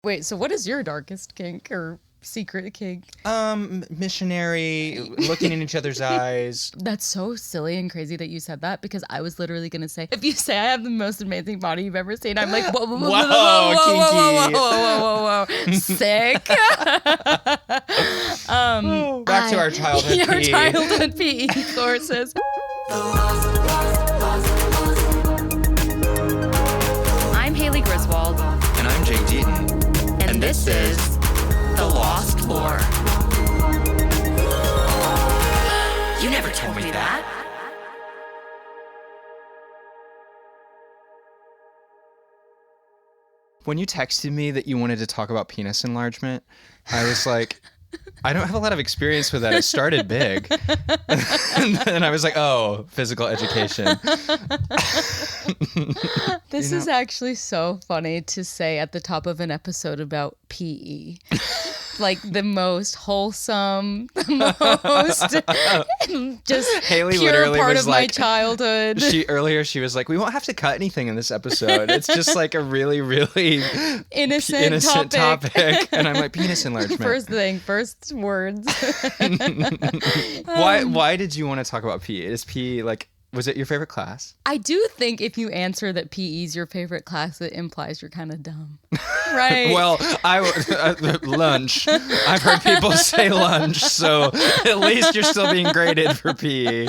Wait, so what is your darkest kink or secret kink? Missionary, looking in each other's eyes. That's so silly and crazy that you said that, because I was literally going to say, if you say I have the most amazing body you've ever seen, I'm like, whoa, whoa, whoa, whoa, whoa, whoa, whoa, whoa, whoa, sick. Back to our childhood your PE. childhood PE courses. I'm Haley Griswold. And I'm Jake Deaton. And this is The Lost Lore. You never told me that. When you texted me that you wanted to talk about penis enlargement, I was like, I don't have a lot of experience with that. It started big. And I was like, oh, physical education. This is actually so funny to say at the top of an episode about PE. Like the most wholesome, the most just Haley pure literally part was of my like- childhood. She was like, we won't have to cut anything in this episode. It's just like a really, really innocent topic. And I'm like, penis enlargement. First words. Why did you want to talk about PE? Is PE was it your favorite class? I do think if you answer that PE is your favorite class, it implies you're kind of dumb. Right? Well, lunch. I've heard people say lunch, so at least you're still being graded for PE.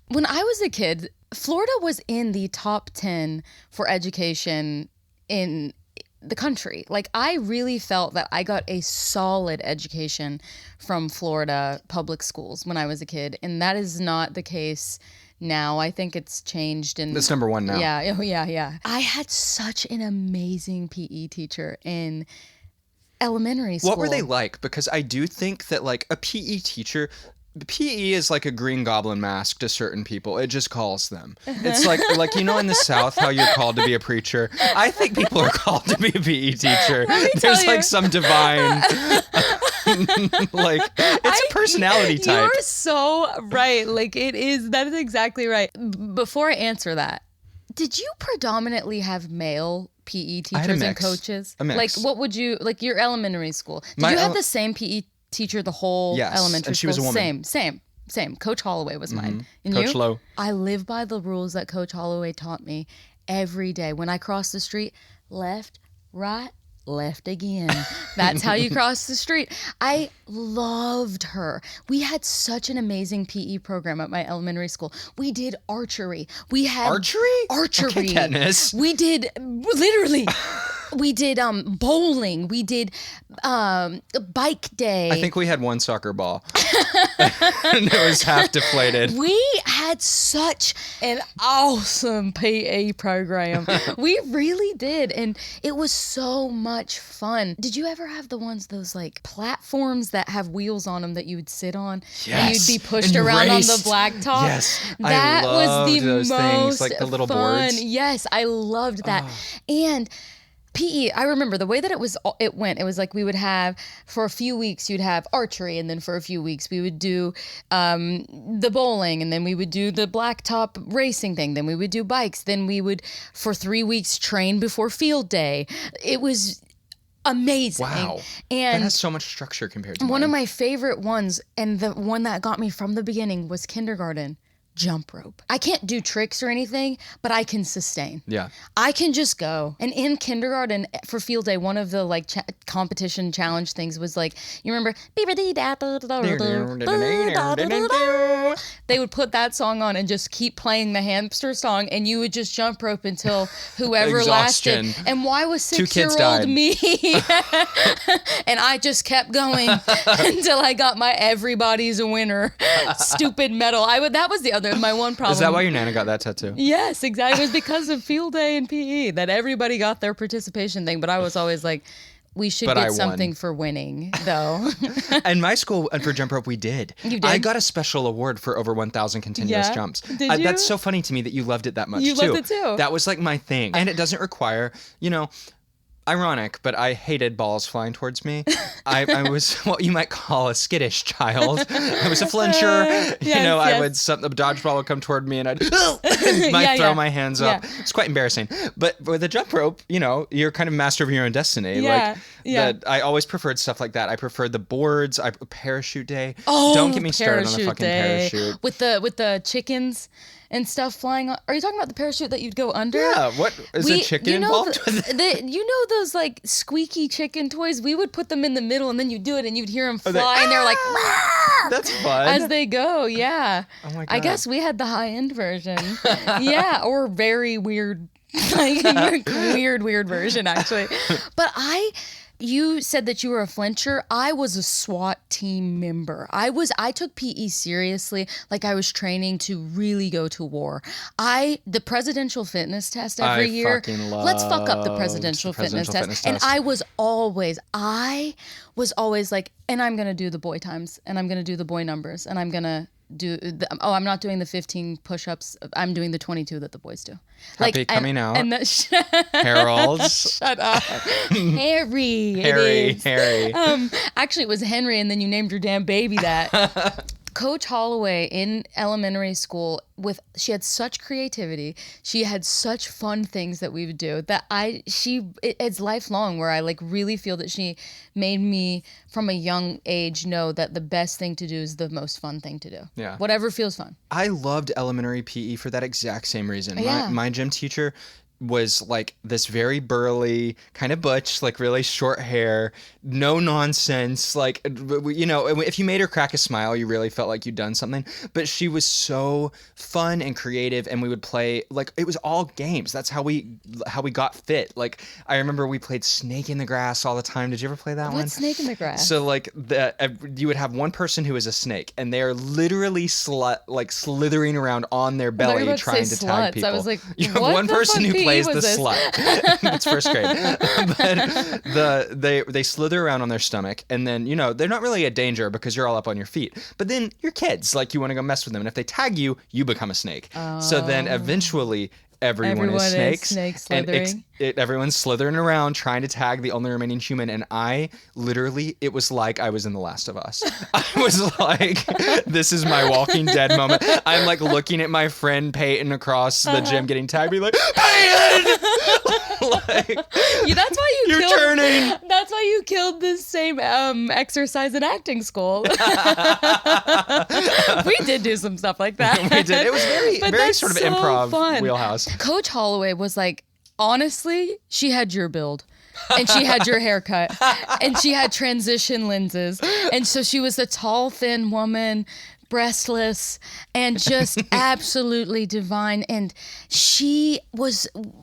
When I was a kid, Florida was in the top 10 for education in the country. Like, I really felt that I got a solid education from Florida public schools when I was a kid, and that is not the case now. I think it's changed. And That's number one now. Yeah. Oh, yeah. I had such an amazing PE teacher in elementary school. What were they like? Because I do think that like a PE teacher, PE is like a green goblin mask to certain people. It just calls them. It's like you know in the South how you're called to be a preacher. I think people are called to be a PE teacher. There's like some divine like it's a personality type. You're so right. Like it is. That is exactly right. Before I answer that, did you predominantly have male PE teachers and coaches? A mix. Like what would you like your elementary school? Did you have the same PE teacher the whole elementary and she school? was a woman. Same. Coach Holloway was mine. And Coach you? Lowe. I live by the rules that Coach Holloway taught me every day. When I cross the street, left, right, left again. That's how you cross the street. I loved her. We had such an amazing PE program at my elementary school. We did archery. We had archery. Okay, tennis. We did literally. We did bowling. We did bike day. I think we had one soccer ball. And it was half deflated. We had such an awesome PE program. We really did. And it was so much fun. Did you ever have those like platforms that have wheels on them that you would sit on? Yes. And you'd be pushed And around on raced. the blacktop? Yes. That I was loved the those most things, like the little fun. boards. Yes, I loved that. And PE, I remember the way that it went. It was like we would have, for a few weeks, you'd have archery, and then for a few weeks we would do the bowling, and then we would do the blacktop racing thing. Then we would do bikes. Then we would, for 3 weeks, train before field day. It was amazing. Wow. And that has so much structure compared to one of mine. my favorite ones, and the one that got me from the beginning, was kindergarten. Jump rope. I can't do tricks or anything, but I can sustain. Yeah. I can just go. And in kindergarten for field day, one of the like competition challenge things was like, you remember? They would put that song on and just keep playing the hamster song, and you would just jump rope until whoever lasted. Exhaustion. And why was 2 kids 6-year-old died. me? And I just kept going until I got my everybody's a winner stupid medal. That was the other. My one problem. Is that why your Nana got that tattoo? Yes, exactly. It was because of field day and PE that everybody got their participation thing. But I was always like, we should get something for winning, though. In my school, and for jump rope, we did. You did? I got a special award for over 1,000 continuous jumps. Did you? That's so funny to me that you loved it that much, You loved it too. That was like my thing. And it doesn't require, ironic, but I hated balls flying towards me. I was what you might call a skittish child. I was a flincher. I would the dodgeball would come toward me and I'd throw my hands up. It's quite embarrassing. But with the jump rope, you're kind of master of your own destiny. I always preferred stuff like that. I preferred the boards. Parachute day. Oh, don't get me started on the fucking parachute. With the chickens and stuff flying on. Are you talking about the parachute that you'd go under? Yeah, what is a chicken involved with it? Those like squeaky chicken toys? We would put them in the middle and then you'd do it and you'd hear them fly and they're like, Rah! That's fun. As they go, yeah. Oh my God. I guess we had the high-end version. Yeah, or very weird, like weird version actually. But you said that you were a flincher. I was a SWAT team member. I took PE seriously, like I was training to really go to war. The presidential fitness test every year. Let's fuck up the presidential fitness test. And I was always like, and I'm going to do the boy times, and I'm going to do the boy numbers, and I'm going to I'm not doing the 15 push-ups. I'm doing the 22 that the boys do. Happy coming out. And Harold. Shut up. Harry. Actually, it was Henry, and then you named your damn baby that. Coach Holloway in elementary school, she had such creativity. She had such fun things that we would do that it's lifelong, where I like really feel that she made me from a young age know that the best thing to do is the most fun thing to do. Yeah. Whatever feels fun. I loved elementary PE for that exact same reason. Yeah. My gym teacher was like this very burly, kind of butch, like really short hair, no nonsense. Like, if you made her crack a smile, you really felt like you'd done something. But she was so fun and creative, and we would play, like, it was all games. That's how we got fit. Like, I remember we played Snake in the Grass all the time. Did you ever play that one? What's Snake in the Grass? So like you would have one person who is a snake, and they are literally slithering around on their belly trying to tag people. I was like, you have one person who plays the slut. It's first grade. But they slither around on their stomach, and then they're not really a danger because you're all up on your feet. But then you're kids, like you want to go mess with them, and if they tag you, you become a snake. Oh. So then eventually everyone is snakes, slithering. And everyone's slithering around trying to tag the only remaining human. And I literally, it was like I was in The Last of Us. I was like, this is my Walking Dead moment. I'm like looking at my friend Peyton across the gym getting tagged, be like, Peyton! That's why you're turning. That's why you killed this same exercise and acting school. We did do some stuff like that. We did. It was very sort of improv fun. Wheelhouse. Coach Holloway was like, honestly, she had your build. And she had your haircut. And she had transition lenses. And so she was a tall, thin woman, breastless, and just absolutely divine. And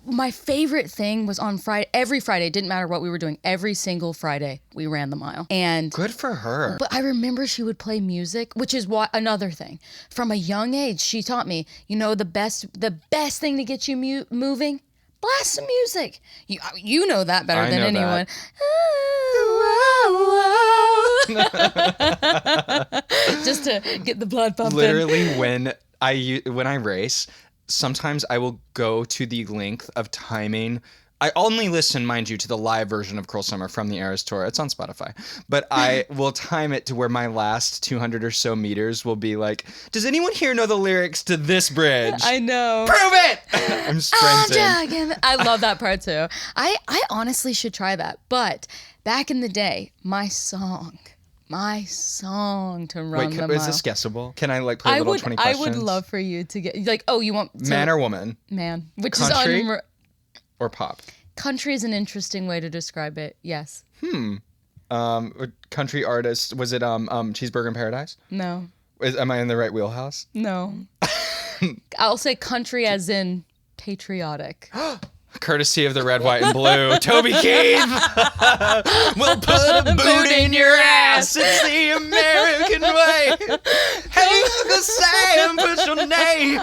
my favorite thing was on Friday, every Friday, didn't matter what we were doing, every single Friday we ran the mile. And good for her. But I remember she would play music, which is another thing. From a young age, she taught me, the best thing to get you moving, blast some music. You know that better than anyone. Just to get the blood pumping. Literally, when I race, sometimes I will go to the length of timing. I only listen, mind you, to the live version of Cruel Summer from the Eras Tour. It's on Spotify. But I will time it to where my last 200 or so meters will be like, does anyone here know the lyrics to this bridge? I know. Prove it! I'm sprinting. I love that part too. I honestly should try that. But back in the day, my song to run the mile. Is this guessable? Can I play a little 20 questions? I would love for you to get, you want... Man or woman? Man. Which country is... or pop? Country is an interesting way to describe it, yes. Country artist, was it Cheeseburger in Paradise? No. Am I in the right wheelhouse? No. I'll say country as in patriotic. Courtesy of the red, white, and blue. Toby Keith! We'll put a boot in your ass. It's the American way. Hey, Uncle Sam, put your name.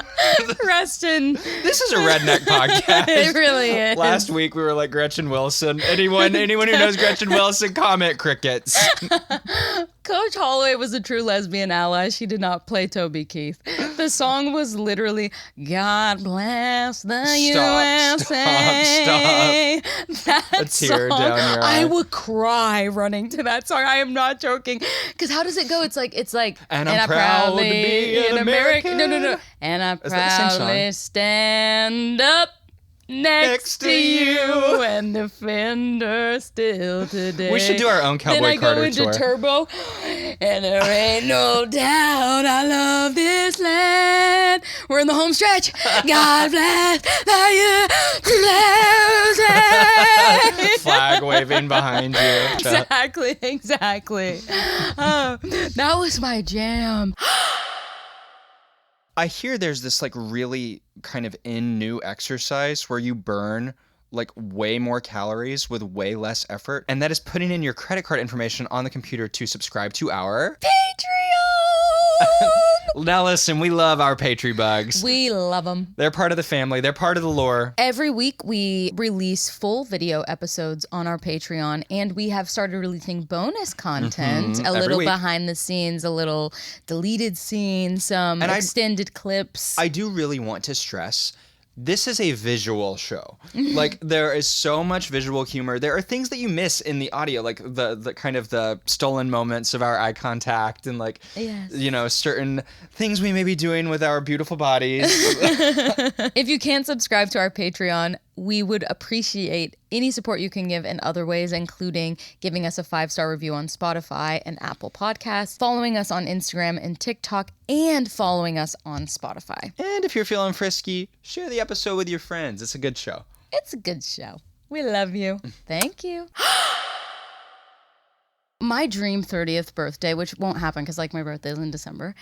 Reston. This is a redneck podcast. It really is. Last week we were like Gretchen Wilson. Anyone who knows Gretchen Wilson, comment crickets. Coach Holloway was a true lesbian ally. She did not play Toby Keith. The song was literally "God Bless the Stop. USA." That A tear song, down your eye. I would cry running to that song. I am not joking. Because how does it go? It's like, And I'm proud to be an American. No. And I Is that the same proudly stand up next to you and defender still today. We should do our own Cowboy Then I Carter go into tour. turbo, and there ain't no doubt I love this land. We're in the home stretch. God bless the USA. Flag waving behind you. Exactly. That was my jam. I hear there's this like really kind of new exercise where you burn like way more calories with way less effort, and that is putting in your credit card information on the computer to subscribe to our Patreon. Now listen, we love our Patry bugs. We love them. They're part of the family. They're part of the lore. Every week we release full video episodes on our Patreon, and we have started releasing bonus content, a every little week. behind the scenes, a little deleted scenes, some And extended clips. I do really want to stress, this is a visual show. Like, there is so much visual humor. There are things that you miss in the audio, like the kind of the stolen moments of our eye contact and like, Yes. you know, certain things we may be doing with our beautiful bodies. If you can subscribe to our Patreon, we would appreciate any support you can give in other ways, including giving us a 5-star review on Spotify and Apple Podcasts, following us on Instagram and TikTok, and following us on Spotify. And if you're feeling frisky, share the episode with your friends. It's a good show. It's a good show. We love you. Thank you. My dream 30th birthday, which won't happen because like my birthday is in December,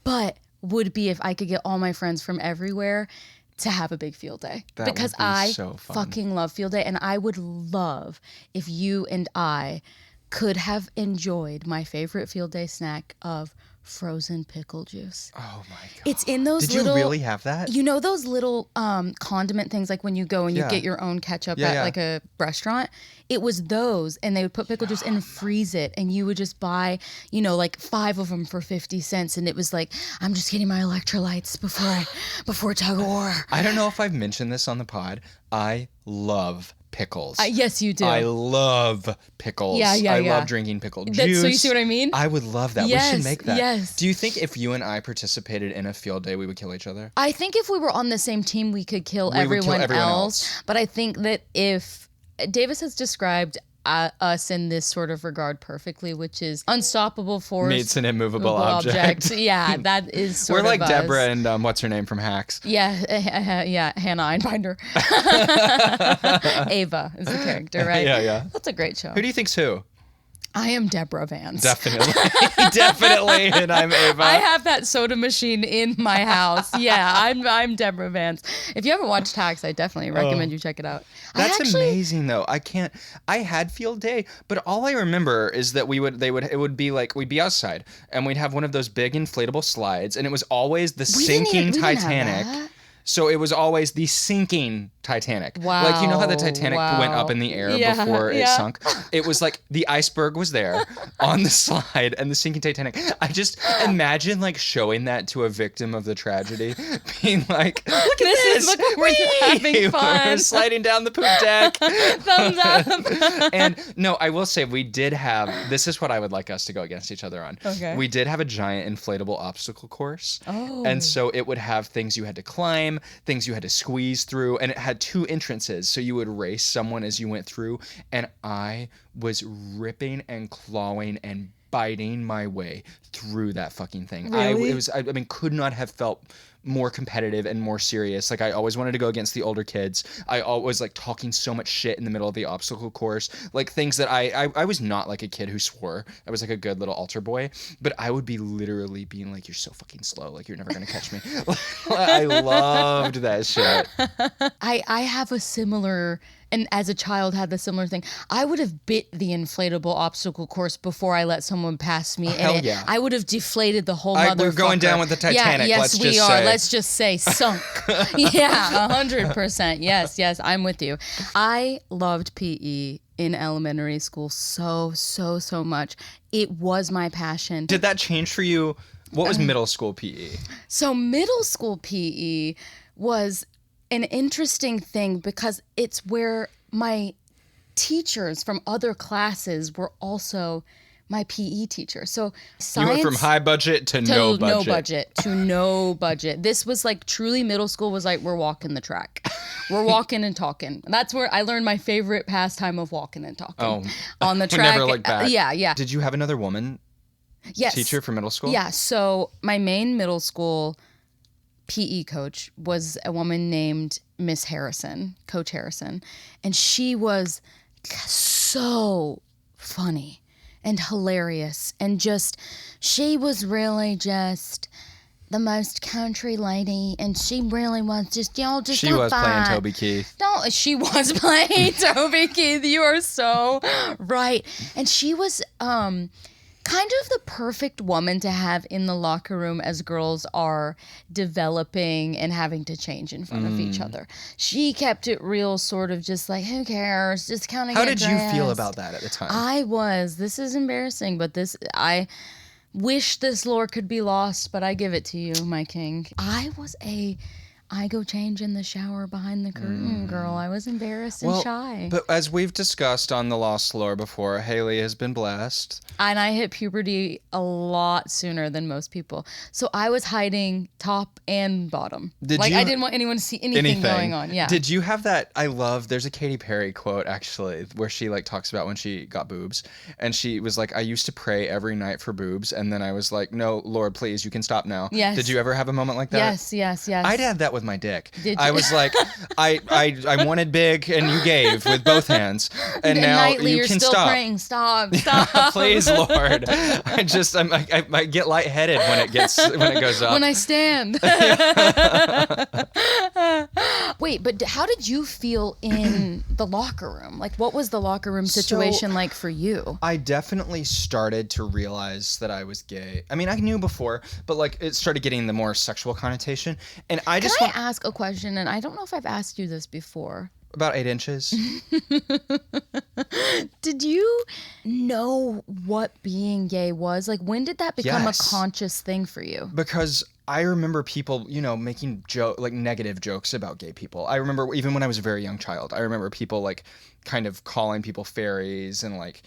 but would be if I could get all my friends from everywhere to have a big field day. That because would be I so fun. fucking love field day, and I would love if you and I could have enjoyed my favorite field day snack of frozen pickle juice. Oh my God. It's in those Did little... you really have that? You know those little condiment things, like when you go and you Yeah. get your own ketchup Yeah, at yeah. like a restaurant? It was those, and they would put pickle juice and freeze it, and you would just buy, you know, like 5 of them for 50 cents, and it was like, I'm just getting my electrolytes before tug of war. I don't know if I've mentioned this on the pod. I love pickles. Yes, you do. I love pickles. Yeah, I yeah. love drinking pickle juice. So you see what I mean? I would love that. Yes, we should make that. yes. Do you think if you and I participated in a field day, we would kill each other? I think if we were on the same team, we could kill We would kill everyone everyone else. else. But I think that if Davis has described us in this sort of regard perfectly, which is unstoppable force Meets an immovable movable object. Yeah, that is sort We're like of Deborah us. and what's her name from Hacks. Yeah, Hannah Einbinder. Ava is the character, right? Yeah. That's a great show. Who do you think's who? I am Deborah Vance. Definitely. Definitely. And I'm Ava. I have that soda machine in my house. Yeah, I'm Deborah Vance. If you haven't watched Hacks, I definitely recommend you check it out. That's amazing though. I had field day, but all I remember is that it would be like we'd be outside and we'd have one of those big inflatable slides, and it was always the sinking Titanic. So it was always the sinking Titanic. Wow. Like, you know how the Titanic went up in the air before it yeah. sunk? It was like the iceberg was there on the slide and the sinking Titanic. I just imagine like showing that to a victim of the tragedy, being like, look at this. Look, we're having fun. We're sliding down the poop deck. Thumbs up. And no, I will say we did have, this is what I would like us to go against each other on. Okay. We did have a giant inflatable obstacle course. Oh. And so it would have things you had to climb, things you had to squeeze through, and it had 2 entrances. So you would race someone as you went through, and I was ripping and clawing and biting my way through that fucking thing. Really? I mean, could not have felt more competitive and more serious. Like, I always wanted to go against the older kids. I always like talking so much shit in the middle of the obstacle course, like things that I was not like a kid who swore. I was like a good little altar boy, but I would be literally being like, you're so fucking slow, like you're never gonna catch me. I loved that shit. I have a similar, and as a child had the similar thing. I would have bit the inflatable obstacle course before I let someone pass me. Hell and yeah. I would have deflated the whole motherfucker. We're going down with the Titanic, Yeah, yes, let's we just are. say. Let's just say sunk. Yeah, 100%. Yes, I'm with you. I loved PE in elementary school so much. It was my passion. Did that change for you What was middle school PE? So middle school PE was an interesting thing because it's where my teachers from other classes were also my PE teacher. So science, You went from high budget to no budget. No budget to no budget. This was like truly middle school was like we're walking the track. We're walking and talking. That's where I learned my favorite pastime of walking and talking. On the track. Never looked back. Yeah. Did you have another woman teacher for middle school? Yeah. So my main middle school PE coach was a woman named Miss Harrison, Coach Harrison. And she was so funny and hilarious. And she was really just the most country lady. And she really was just, She was playing Toby Keith. She was playing Toby Keith. You are so right. And she was, kind of the perfect woman to have in the locker room as girls are developing and having to change in front of each other. She kept it real, sort of just like, who cares? Just kind of How did you feel about that at the time? This is embarrassing, but I wish this lore could be lost, but I give it to you, my king. I go change in the shower behind the curtain, girl. I was embarrassed and shy. But as we've discussed on the Lost Lore before, Haley has been blessed. And I hit puberty a lot sooner than most people. So I was hiding top and bottom. I didn't want anyone to see anything going on. Yeah. Did you have that? There's a Katy Perry quote actually where she like talks about when she got boobs. And she was like, I used to pray every night for boobs. And then I was like, no, Lord, please, you can stop now. Yes. Did you ever have a moment like that? Yes. I'd had that with my dick. Did you? I was like, I wanted big and you gave with both hands. And now nightly, you you're can still stop. Praying. Stop. Please, Lord. I get lightheaded when it goes up. When I stand. Wait, but how did you feel in the locker room? Like, what was the locker room situation like for you? I definitely started to realize that I was gay. I mean, I knew before, but like it started getting the more sexual connotation. And I just Can I ask a question? And I don't know if I've asked you this before. About 8 inches. Did you know what being gay was? Like, when did that become a conscious thing for you? Because I remember people, making negative jokes about gay people. I remember even when I was a very young child, I remember people like kind of calling people fairies and like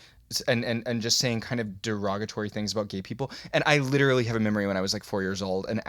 and just saying kind of derogatory things about gay people. And I literally have a memory when I was like 4 years old and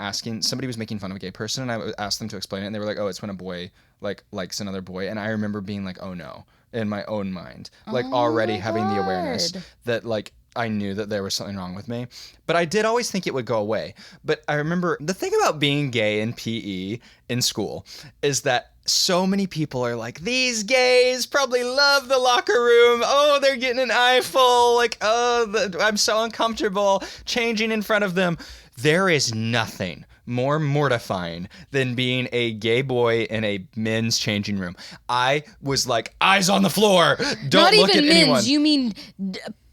somebody was making fun of a gay person and I asked them to explain it and they were like, oh, it's when a boy like likes another boy. And I remember being like, oh no, in my own mind, like already having the awareness that like I knew that there was something wrong with me. But I did always think it would go away. But I remember the thing about being gay in PE in school is that so many people are like, these gays probably love the locker room. Oh, they're getting an eyeful. Like, I'm so uncomfortable changing in front of them. There is nothing more mortifying than being a gay boy in a men's changing room. I was like, eyes on the floor. Don't look at anyone. Not even men's. You mean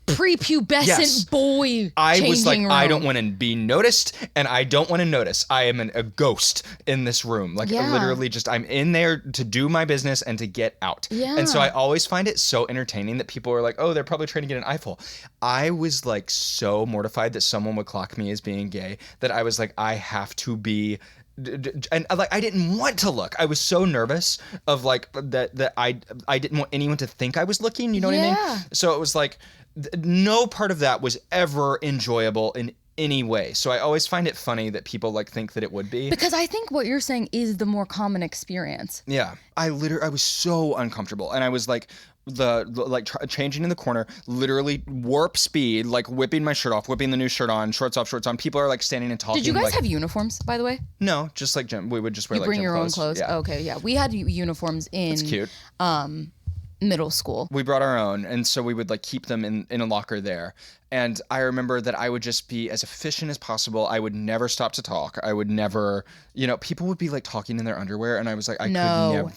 prepubescent boy. I was like, room. I don't want to be noticed, and I don't want to notice. I am a ghost in this room. Like, literally just, I'm in there to do my business and to get out. Yeah. And so I always find it so entertaining that people are like, oh, they're probably trying to get an eyeful. I was like so mortified that someone would clock me as being gay that I was like, I have to be. And like I didn't want to look. I was so nervous of like that I didn't want anyone to think I was looking. You know what I mean? So it was like no part of that was ever enjoyable in any way. So I always find it funny that people like think that it would be. Because I think what you're saying is the more common experience. Yeah. I was so uncomfortable, and I was like. Changing in the corner, literally warp speed, like whipping my shirt off, whipping the new shirt on, shorts off, shorts on. People are like standing and talking. Did you guys have uniforms, by the way? No, just like gym. We would just wear you like bring gym your clothes. own clothes. Yeah. Okay, yeah. We had uniforms in. That's cute. Middle school. We brought our own, and so we would like keep them in a locker there. And I remember that I would just be as efficient as possible. I would never stop to talk. I would never, people would be like talking in their underwear, and I was like, I could never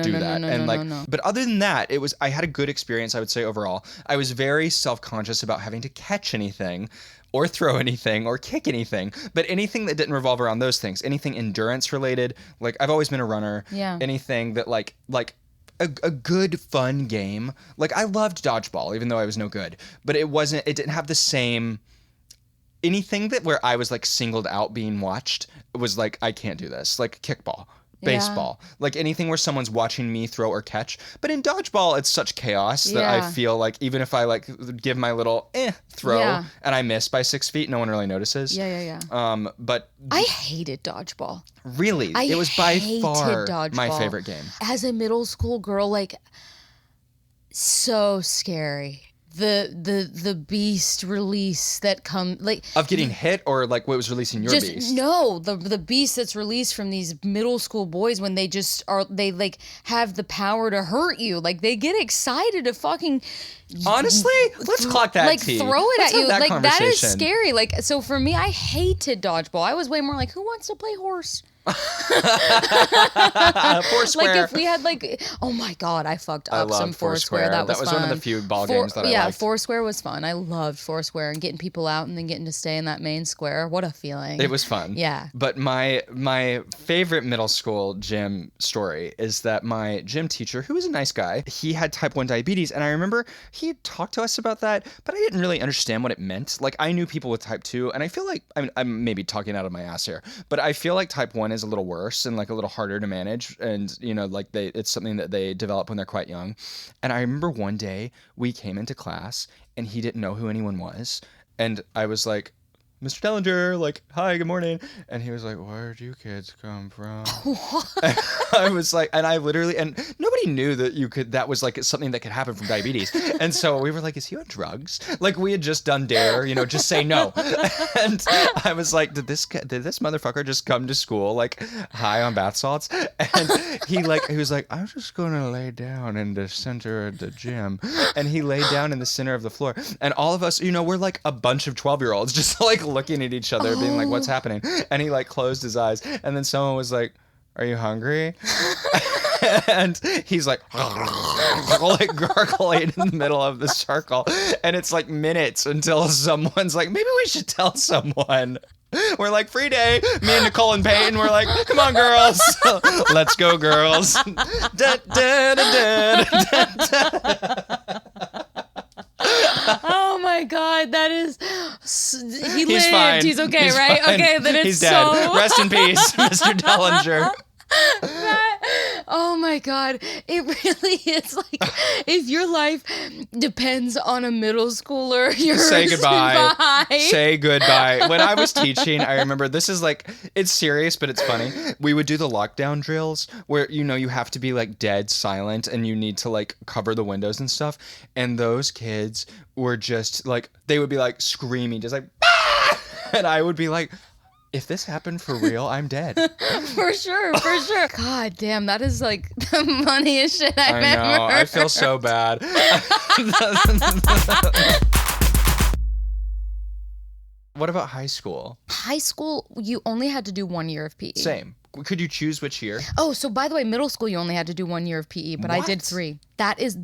do that. But other than that, I had a good experience, I would say overall. I was very self-conscious about having to catch anything or throw anything or kick anything, but anything that didn't revolve around those things, anything endurance related, like I've always been a runner. Yeah. Anything that like a good fun game. Like I loved dodgeball, even though I was no good, but it didn't have the same anything that where I was like singled out being watched was like, I can't do this. Like kickball, baseball, like anything where someone's watching me throw or catch. But in dodgeball, it's such chaos that I feel like even if I like give my little throw and I miss by 6 feet, no one really notices. But I hated dodgeball. Really? It was by far my favorite game. As a middle school girl, like, so scary. The beast release that like of getting hit, or like what was releasing your beast? No, the beast that's released from these middle school boys when they just they like have the power to hurt you. Like they get excited to fucking honestly, let's clock that like tea. Throw it let's at you. Like that is scary. Like so for me, I hated dodgeball. I was way more like, who wants to play horse? Foursquare. Like if we had like, oh my god, I fucked up some Foursquare. That was one of the few ball games that I liked. Yeah, Foursquare was fun. I loved Foursquare and getting people out and then getting to stay in that main square. What a feeling. It was fun. Yeah. But my favorite middle school gym story is that my gym teacher, who was a nice guy, he had type 1 diabetes, and I remember he had talked to us about that, but I didn't really understand what it meant. Like I knew people with type 2, and I feel like I'm maybe talking out of my ass here, but I feel like type 1 is a little worse and like a little harder to manage, and you know, like it's something that they develop when they're quite young. And I remember one day we came into class and he didn't know who anyone was, and I was like, Mr. Dellinger, like, hi, good morning. And he was like, where'd you kids come from? And I was like, and I literally, and nobody knew that that was like something that could happen from diabetes. And so we were like, is he on drugs? Like we had just done DARE, you know, just say no. And I was like, did this motherfucker just come to school like high on bath salts? And he was like, I'm just going to lay down in the center of the gym. And he laid down in the center of the floor. And all of us, you know, we're like a bunch of 12-year-olds just like looking at each other being like, what's happening? And he like closed his eyes, and then someone was like, are you hungry? And he's like gargling in the middle of the circle, and it's like minutes until someone's like, maybe we should tell someone. We're like, free day. Me and Nicole and Peyton, we're like, come on, girls. Let's go, girls. Da, da, da, da, da. Oh my god, that is he lived. Fine. He's okay, right? Fine. Okay, then it's He's dead. Rest in peace, Mr. Dellinger. Oh my god, it really is like if your life depends on a middle schooler, you're say goodbye. Say goodbye. When I was teaching, I remember, this is like, it's serious but it's funny. We would do the lockdown drills where, you know, you have to be like dead silent and you need to like cover the windows and stuff, and those kids were just like, they would be like screaming just like, ah! And I would be like, if this happened for real, I'm dead. For sure. God damn, that is like the funniest shit I've ever heard. I feel so bad. What about high school? High school, you only had to do 1 year of PE. Same. Could you choose which year? Oh, so by the way, middle school, you only had to do 1 year of PE, but what? I did 3. That is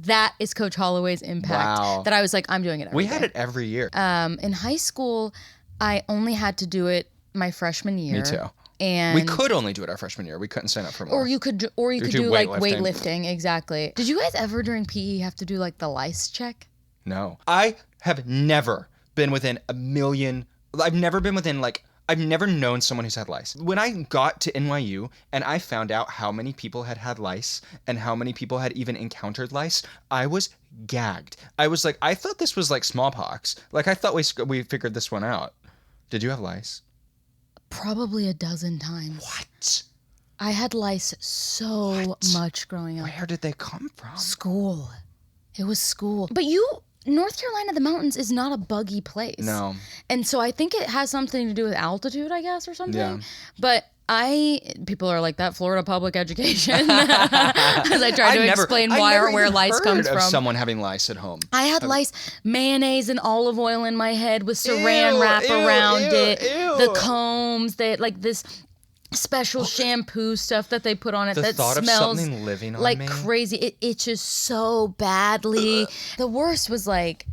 Coach Holloway's impact. Wow. That I was like, I'm doing it every day. We had it every year. In high school, I only had to do it my freshman year. Me too. And we could only do it our freshman year. We couldn't sign up for more. Or you could do like weightlifting. Exactly. Did you guys ever during PE have to do like the lice check? No. I have never been within a million. I've never known someone who's had lice. When I got to NYU and I found out how many people had lice and how many people had even encountered lice, I was gagged. I was like, I thought this was like smallpox. Like I thought we figured this one out. Did you have lice? Probably a dozen times. What? I had lice so much growing up. Where did they come from? School. It was school. But North Carolina, the mountains is not a buggy place. No. And so I think it has something to do with altitude, I guess, or something. Yeah. But people are like, that Florida public education. As I tried to explain where lice comes from. Someone having lice at home. I had lice, mayonnaise and olive oil in my head with saran wrap around it. The combs, like this special shampoo stuff that they put on it that thought smells of something living on like me. Crazy. It itches so badly. The worst was like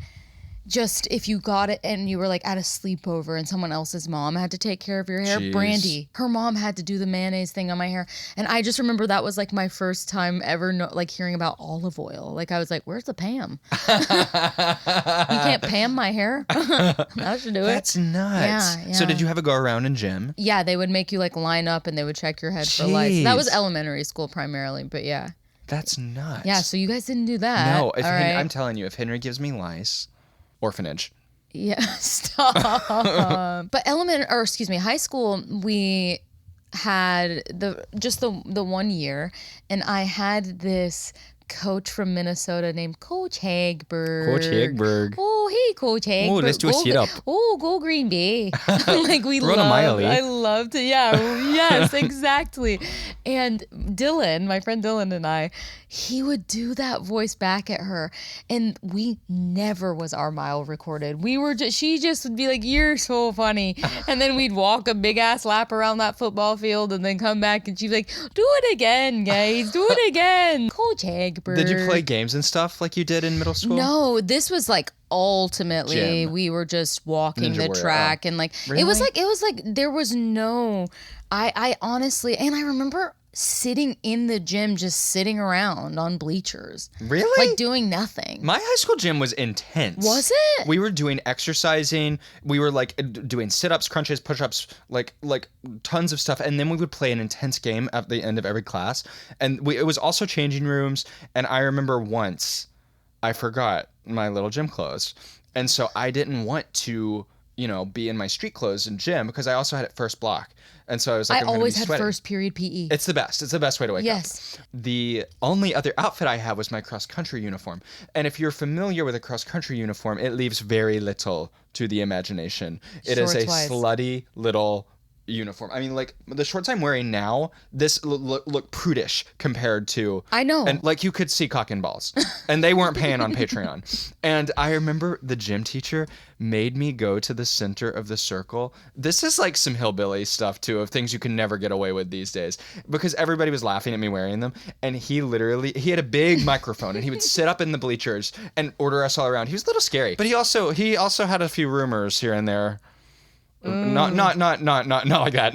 just if you got it and you were like at a sleepover and someone else's mom had to take care of your hair. Jeez. Brandy, her mom had to do the mayonnaise thing on my hair. And I just remember that was like my first time ever like hearing about olive oil. Like I was like, where's the Pam? You can't Pam my hair? I should do it. That's nuts. Yeah. So did you have a go around in gym? Yeah, they would make you like line up and they would check your head for Jeez. lice. That was elementary school primarily, but yeah. That's nuts. Yeah, so you guys didn't do that. No, right. I'm telling you, if Henry gives me lice, orphanage. Yeah, stop. But high school, we had the 1 year, and I had this coach from Minnesota named Coach Hagberg. Coach Hagberg. Oh, hey, Coach Hagberg. Oh, let's do a sit-up. Oh, go Green Bay. Like we Run a mile. I loved it. Yeah, yes, exactly. And Dylan, my friend Dylan and I, he would do that voice back at her. And we never was our mile recorded. She just would be like, you're so funny. And then we'd walk a big ass lap around that football field and then come back and she'd be like, do it again, guys. Do it again. Coach Hagberg. Did you play games and stuff like you did in middle school? No, this was like ultimately Gym. we were just walking Ninja the Warrior. track and like Really? it was like there was no I honestly, and I remember sitting in the gym just sitting around on bleachers. Really? Like doing nothing. My high school gym was intense. Was it? We were doing exercising. We were like doing sit-ups, crunches, push-ups, like tons of stuff. And then we would play an intense game at the end of every class. And it was also changing rooms. And I remember once I forgot my little gym clothes. And so I didn't want to, be in my street clothes in gym because I also had it first block. And so I was like, I I'm gonna always be had sweating. first period PE. It's the best. It's the best way to wake up. Yes. The only other outfit I had was my cross-country uniform. And if you're familiar with a cross-country uniform, it leaves very little to the imagination. It is a Shorts-wise. slutty little uniform. I mean, like, the shorts I'm wearing now, this look prudish compared to... I know. And, like, you could see cock and balls. And they weren't paying on Patreon. And I remember the gym teacher made me go to the center of the circle. This is like some hillbilly stuff too, of things you can never get away with these days, because everybody was laughing at me wearing them. And he had a big microphone and he would sit up in the bleachers and order us all around. He was a little scary, but he also had a few rumors here and there. Not like that. Not like that.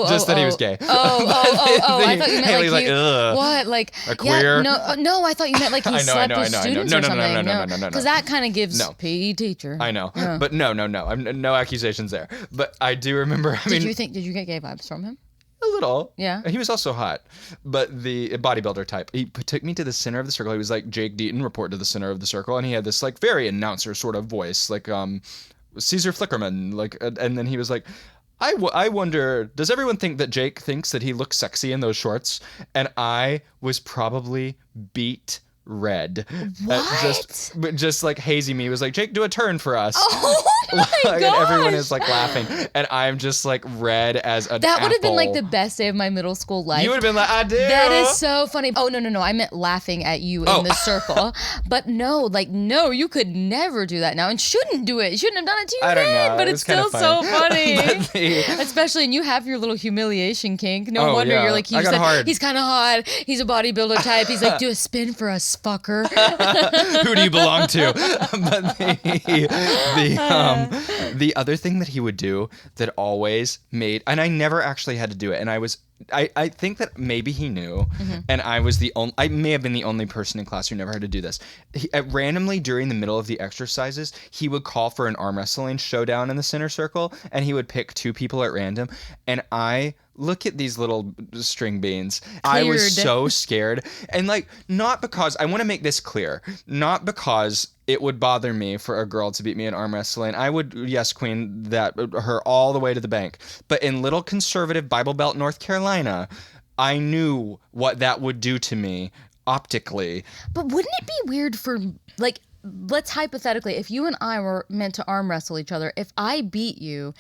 Just that he was gay. I thought you meant Haley's like you. Ugh. What? Like A queer? Yeah, no, I thought you meant like he I know, slept I with know. students No, or no, no, something. no. Because that kind of gives No. PE teacher. I know, Yeah. but no. I'm no accusations there. But I do remember. Did you get gay vibes from him? A little. Yeah. He was also hot, but the bodybuilder type. He took me to the center of the circle. He was like Jake Deaton, report to the center of the circle, and he had this like very announcer sort of voice, like Caesar Flickerman, like, and then he was like, I wonder, does everyone think that Jake thinks that he looks sexy in those shorts? And I was probably beat red. What? Just like hazy me was like, Jake, do a turn for us. Oh my And gosh. everyone is like laughing. And I'm just like red as an That would have been like apple. the best day of my middle school life. You would have been like, I do. That is so funny. Oh, no. I meant laughing at you in the circle. But no, you could never do that now and shouldn't do it. You shouldn't have done it to you I don't then, know. but It it's was kinda still so funny. funny. Especially, and you have your little humiliation kink. No Oh, wonder yeah. you're like, I got hard. he's kind of hot. He's a bodybuilder type. He's like, do a spin for us, fucker. Who do you belong to? But the other thing that he would do that always made, and I never actually had to do it, and I think that maybe he knew, and I may have been the only person in class who never had to do this. Randomly during the middle of the exercises, he would call for an arm wrestling showdown in the center circle, and he would pick two people at random, and look at these little string beans. I was so scared. And not because, I want to make this clear, not because it would bother me for a girl to beat me in arm wrestling. I would, yes, queen, her all the way to the bank. But in little conservative Bible Belt, North Carolina, I knew what that would do to me optically. But wouldn't it be weird for, let's hypothetically, if you and I were meant to arm wrestle each other, if I beat you,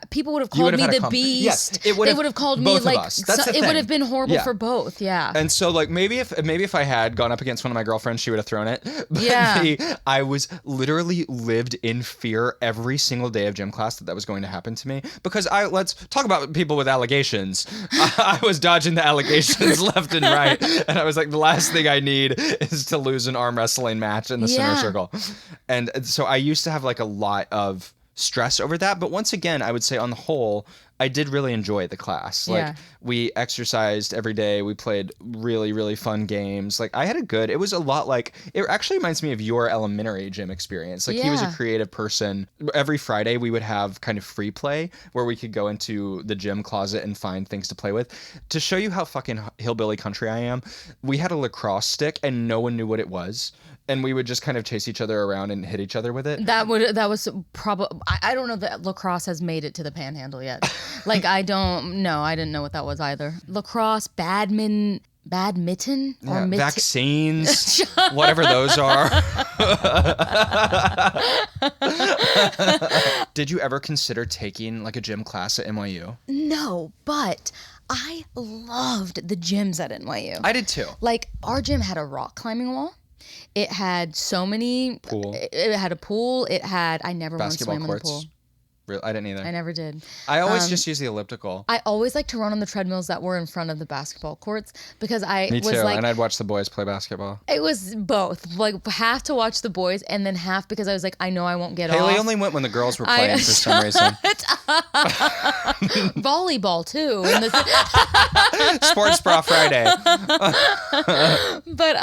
people would have called me the beast. Yes, they would have called me like it would have been horrible Yeah. for both. Yeah. And so like maybe if I had gone up against one of my girlfriends, she would have thrown it. But Yeah. I was literally lived in fear every single day of gym class that was going to happen to me, because let's talk about people with allegations. I was dodging the allegations left and right, and I was like, the last thing I need is to lose an arm wrestling match in the center circle. And so I used to have like a lot of stress over that, but once again, I would say on the whole, I did really enjoy the class. Like we exercised every day. We played really, really fun games. Like it was a lot like, it actually reminds me of your elementary gym experience. Like he was a creative person. Every Friday we would have kind of free play where we could go into the gym closet and find things to play with. To show you how fucking hillbilly country I am, we had a lacrosse stick and no one knew what it was. And we would just kind of chase each other around and hit each other with it. That was probably, I don't know that lacrosse has made it to the panhandle yet. Like I didn't know what that was either. Lacrosse, badminton, or vaccines, whatever those are. Did you ever consider taking like a gym class at NYU? No, but I loved the gyms at NYU. I did too. Like our gym had a rock climbing wall. It had so many. Pool. It had a pool. I never went basketball swim courts. in the pool. I didn't either. I never did. I always just use the elliptical. I always like to run on the treadmills that were in front of the basketball courts because Me was too. like, and I'd watch the boys play basketball. It was both, like half to watch the boys and then half because I was like, I know I won't get off. Haley only went when the girls were playing for some reason. Volleyball too. Sports Bra Friday. But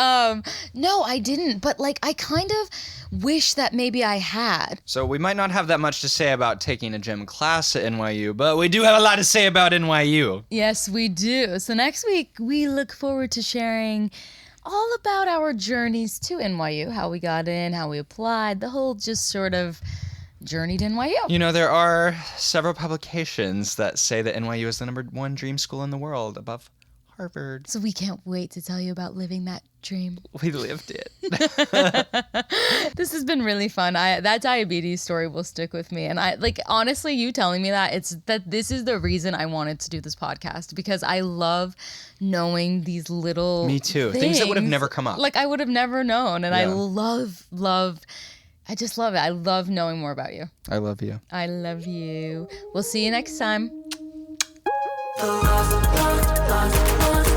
no, I didn't. But like I kind of wish that maybe I had. So we might not have that much to say about taking a gym class at NYU, but we do have a lot to say about NYU. Yes, we do. So next week, we look forward to sharing all about our journeys to NYU, how we got in, how we applied, the whole just sort of journey to NYU. You know, there are several publications that say that NYU is the #1 dream school in the world above Harvard. So we can't wait to tell you about living that dream. We lived it. This has been really fun. That diabetes story will stick with me. And honestly, you telling me that, this is the reason I wanted to do this podcast, because I love knowing these little Me too. Things that would have never come up. Like I would have never known. And I I just love it. I love knowing more about you. I love you. I love you. We'll see you next time. The lost